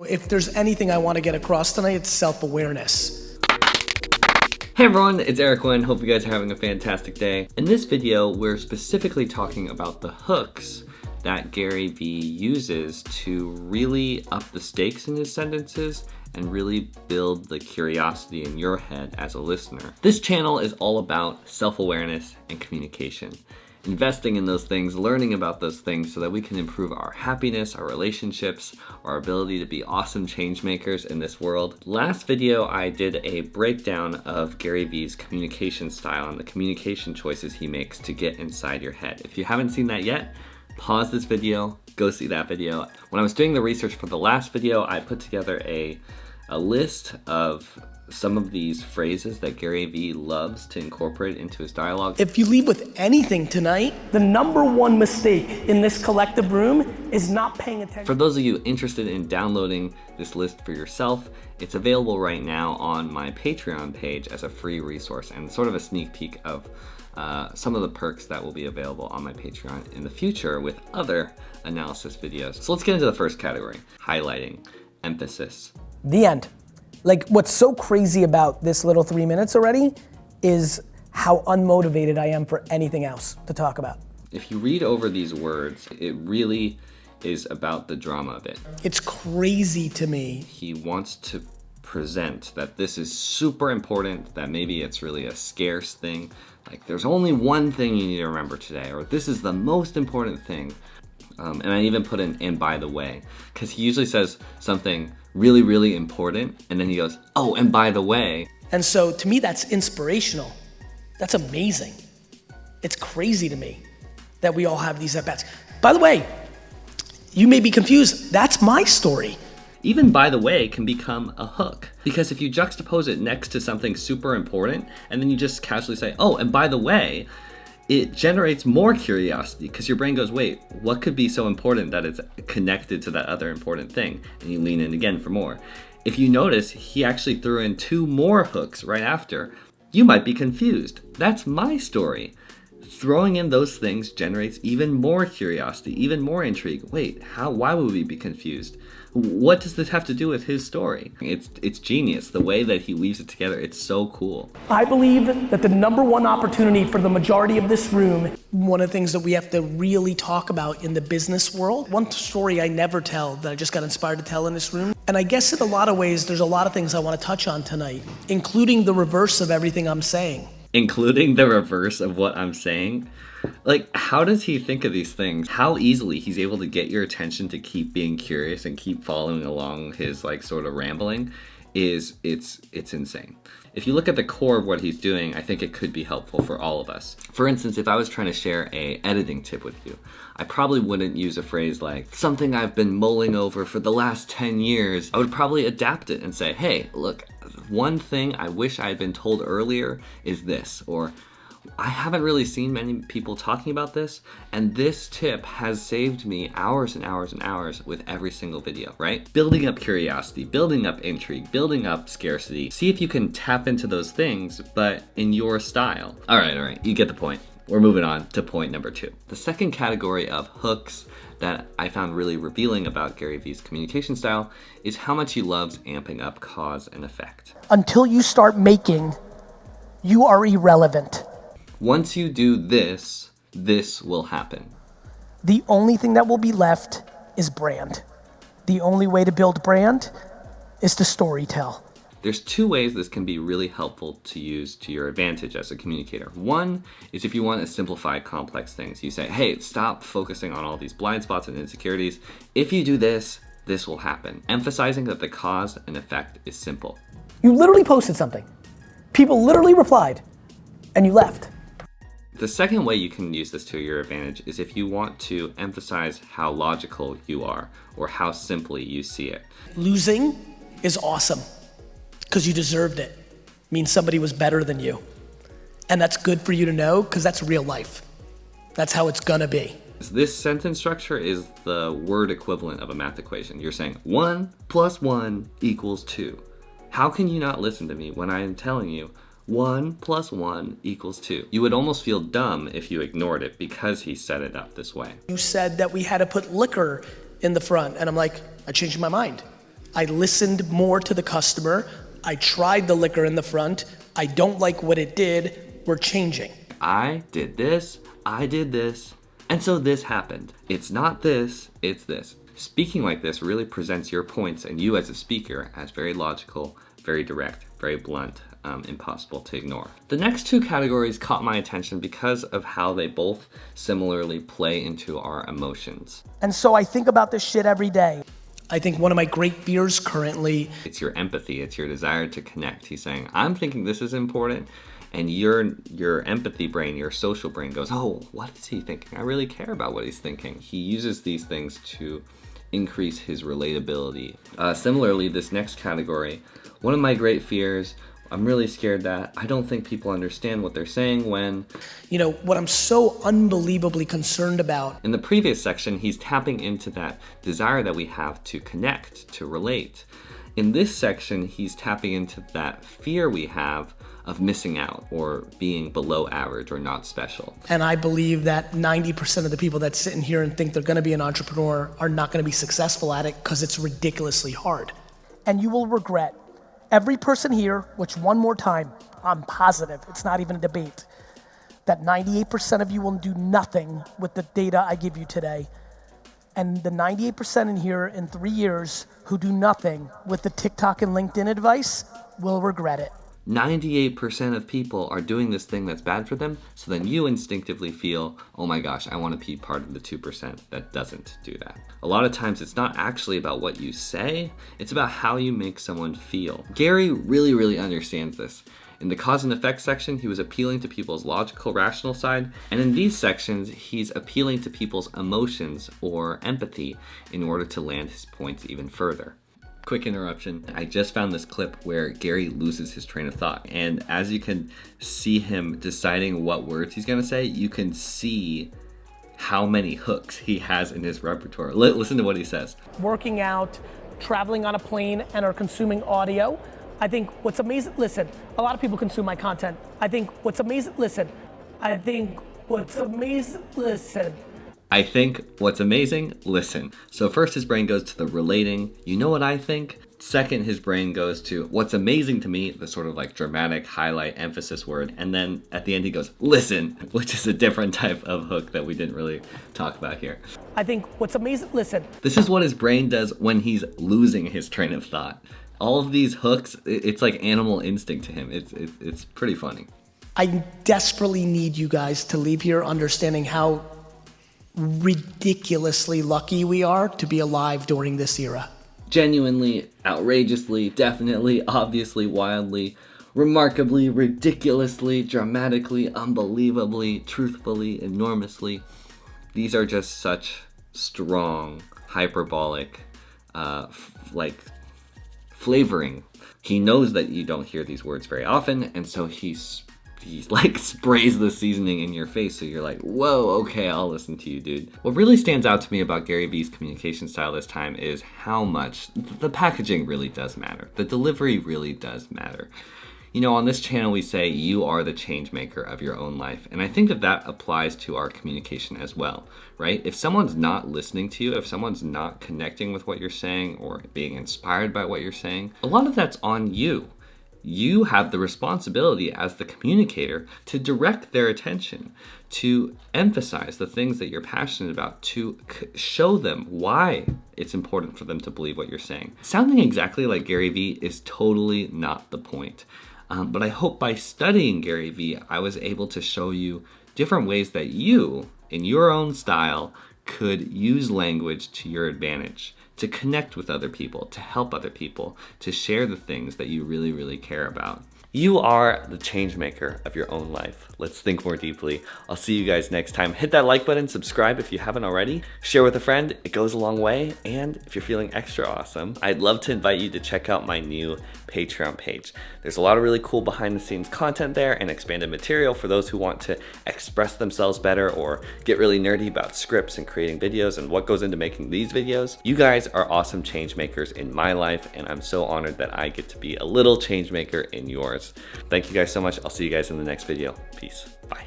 If there's anything I want to get across tonight, it's self-awareness. Hey everyone, it's Eric Wynn. Hope you guys are having a fantastic day. In this video, we're specifically talking about the hooks that Gary Vee uses to really up the stakes in his sentences and really build the curiosity in your head as a listener. This channel is all about self-awareness and communication. Investing in those things, learning about those things so that we can improve our happiness, our relationships, our ability to be awesome change makers in this world. Last video, I did a breakdown of Gary Vee's communication style and the communication choices he makes to get inside your head. If you haven't seen that yet, pause this video, go see that video. When I was doing the research for the last video, I put together a list of some of these phrases that Gary Vee loves to incorporate into his dialogue. If you leave with anything tonight, the number one mistake in this collective room is not paying attention. For those of you interested in downloading this list for yourself, it's available right now on my Patreon page as a free resource and sort of a sneak peek of some of the perks that will be available on my Patreon in the future with other analysis videos. So let's get into the first category, highlighting, emphasis. The end. Like, what's so crazy about this little 3 minutes already is how unmotivated I am for anything else to talk about. If you read over these words, it really is about the drama of it. It's crazy to me. He wants to present that this is super important, that maybe it's really a scarce thing. Like, there's only one thing you need to remember today, or this is the most important thing. And I even put in, and by the way, because he usually says something really, really important, and then he goes, oh, and by the way. And so to me, that's inspirational. That's amazing. It's crazy to me that we all have these at-bats. By the way, you may be confused, that's my story. Even by the way can become a hook, because if you juxtapose it next to something super important, and then you just casually say, oh, and by the way, it generates more curiosity because your brain goes, wait, what could be so important that it's connected to that other important thing? And you lean in again for more. If you notice, he actually threw in 2 more hooks right after. You might be confused. That's my story. Throwing in those things generates even more curiosity, even more intrigue. Wait, why would we be confused? What does this have to do with his story? It's genius. The way that he weaves it together, it's so cool. I believe that the number one opportunity for the majority of this room, one of the things that we have to really talk about in the business world, one story I never tell that I just got inspired to tell in this room, and I guess in a lot of ways, there's a lot of things I want to touch on tonight, including the reverse of everything I'm saying. Including the reverse of what I'm saying? Like, how does he think of these things? How easily he's able to get your attention to keep being curious and keep following along his like sort of rambling it's insane. If you look at the core of what he's doing, I think it could be helpful for all of us. For instance, if I was trying to share a editing tip with you, I probably wouldn't use a phrase like, something I've been mulling over for the last 10 years. I would probably adapt it and say, hey, look, one thing I wish I had been told earlier is this, or I haven't really seen many people talking about this, and this tip has saved me hours and hours and hours with every single video, right? Building up curiosity, building up intrigue, building up scarcity. See if you can tap into those things, but in your style. All right, you get the point. We're moving on to point number 2. The second category of hooks that I found really revealing about Gary Vee's communication style is how much he loves amping up cause and effect. Until you start making, you are irrelevant. Once you do this, this will happen. The only thing that will be left is brand. The only way to build brand is to storytell. There's 2 ways this can be really helpful to use to your advantage as a communicator. One is if you want to simplify complex things. You say, hey, stop focusing on all these blind spots and insecurities. If you do this, this will happen. Emphasizing that the cause and effect is simple. You literally posted something. People literally replied, and you left. The second way you can use this to your advantage is if you want to emphasize how logical you are or how simply you see it. Losing is awesome because you deserved it. It means somebody was better than you. And that's good for you to know because that's real life. That's how it's gonna be. This sentence structure is the word equivalent of a math equation. You're saying 1 + 1 = 2. How can you not listen to me when I am telling you 1 + 1 = 2. You would almost feel dumb if you ignored it because he set it up this way. You said that we had to put liquor in the front, and I'm like, I changed my mind. I listened more to the customer. I tried the liquor in the front. I don't like what it did. We're changing. I did this, and so this happened. It's not this, it's this. Speaking like this really presents your points and you as a speaker as very logical, very direct, very blunt, impossible to ignore. The next two categories caught my attention because of how they both similarly play into our emotions. And so I think about this shit every day. I think one of my great fears currently, It's your empathy, it's your desire to connect. He's saying, I'm thinking this is important, and your empathy brain, your social brain goes, oh, what is he thinking? I really care about what he's thinking. He uses these things to increase his relatability. Similarly, this next category, one of my great fears, I'm really scared that I don't think people understand what they're saying when... you know, what I'm so unbelievably concerned about. In the previous section, he's tapping into that desire that we have to connect, to relate. In this section, he's tapping into that fear we have of missing out or being below average or not special. And I believe that 90% of the people that sit in here and think they're gonna be an entrepreneur are not gonna be successful at it because it's ridiculously hard. And you will regret. Every person here, which one more time, I'm positive, it's not even a debate, that 98% of you will do nothing with the data I give you today. And the 98% in here in 3 years who do nothing with the TikTok and LinkedIn advice will regret it. 98% of people are doing this thing that's bad for them, so then you instinctively feel, oh my gosh, I want to be part of the 2% that doesn't do that. A lot of times it's not actually about what you say, it's about how you make someone feel. Gary really understands this. In the cause and effect section, he was appealing to people's logical, rational side, and in these sections, he's appealing to people's emotions or empathy in order to land his points even further. Quick interruption. I just found this clip where Gary loses his train of thought. And as you can see him deciding what words he's gonna say, you can see how many hooks he has in his repertoire. Listen to what he says. Working out, traveling on a plane, and are consuming audio. I think what's amazing, listen, a lot of people consume my content. I think what's amazing, listen. So first his brain goes to the relating, you know what I think? Second, his brain goes to what's amazing to me, the sort of like dramatic highlight emphasis word. And then at the end he goes, listen, which is a different type of hook that we didn't really talk about here. I think what's amazing, listen. This is what his brain does when he's losing his train of thought. All of these hooks, it's like animal instinct to him. It's pretty funny. I desperately need you guys to leave here understanding how ridiculously lucky we are to be alive during this era. Genuinely, outrageously, definitely, obviously, wildly, remarkably, ridiculously, dramatically, unbelievably, truthfully, enormously. These are just such strong, hyperbolic, flavoring. He knows that you don't hear these words very often, and so he's like sprays the seasoning in your face, so you're like, whoa, okay, I'll listen to you, dude. What really stands out to me about Gary Vee's communication style this time is how much the packaging really does matter. The delivery really does matter. You know, on this channel we say you are the change maker of your own life, and I think that applies to our communication as well, right? If someone's not listening to you, if someone's not connecting with what you're saying or being inspired by what you're saying, a lot of that's on you. You have the responsibility as the communicator to direct their attention, to emphasize the things that you're passionate about, to show them why it's important for them to believe what you're saying. Sounding exactly like Gary Vee is totally not the point. But I hope by studying Gary Vee, I was able to show you different ways that you, in your own style, could use language to your advantage, to connect with other people, to help other people, to share the things that you really care about. You are the change maker of your own life. Let's think more deeply. I'll see you guys next time. Hit that like button, subscribe if you haven't already, share with a friend, it goes a long way, and if you're feeling extra awesome, I'd love to invite you to check out my new Patreon page. There's a lot of really cool behind the scenes content there and expanded material for those who want to express themselves better or get really nerdy about scripts and creating videos and what goes into making these videos. You guys are awesome change makers in my life, and I'm so honored that I get to be a little change maker in yours. Thank you guys so much. I'll see you guys in the next video. Peace. Bye.